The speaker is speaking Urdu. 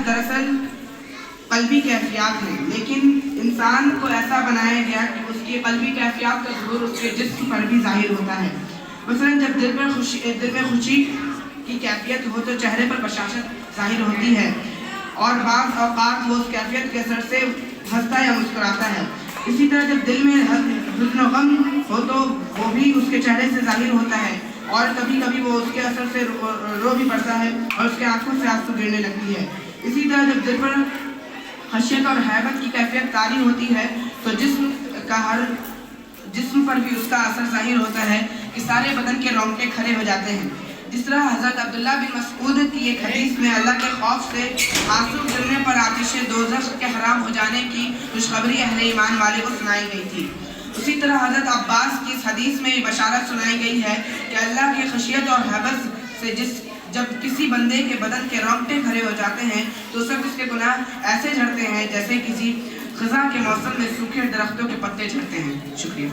دراصل قلبی کیفیات ہیں، لیکن انسان کو ایسا بنایا گیا کہ اس کی قلبی کیفیات کا ظہور اس کے جسم پر بھی ظاہر ہوتا ہے۔ مثلا جب دل میں خوشی کی کیفیت ہو تو چہرے پر بشاشت ظاہر ہوتی ہے، اور بعض اوقات وہ اس کیفیت کے اثر سے ہنستا یا مسکراتا ہے۔ اسی طرح جب دل میں حزن و غم ہو تو وہ بھی اس کے چہرے سے ظاہر ہوتا ہے، اور کبھی کبھی وہ اس کے اثر سے رو بھی پڑتا ہے اور اس کے آنکھوں سے آنسو گرنے لگتی ہے۔ اسی طرح جب دل پر خشیت اور ہیبت کی کیفیت طاری ہوتی ہے تو جسم پر بھی اس کا اثر ظاہر ہوتا ہے کہ سارے بدن کے رونگٹے کھڑے ہو جاتے ہیں۔ جس طرح حضرت عبداللہ بن مسعود کی ایک حدیث میں اللہ کے خوف سے آنسو گرنے پر آتش دوزخ کے حرام ہو جانے کی خوشخبری اہل ایمان والے کو سنائی گئی تھی، اسی طرح حضرت عباس کی اس حدیث میں یہ بشارت سنائی گئی ہے کہ اللہ کی خشیت اور ہیبت سے جب کسی بندے کے بدن کے رونگٹے کھڑے ہو جاتے ہیں تو سب اس کے گناہ ایسے جھڑتے ہیں جیسے کسی خزاں کے موسم میں سوکھے درختوں کے پتے جھڑتے ہیں۔ شکریہ۔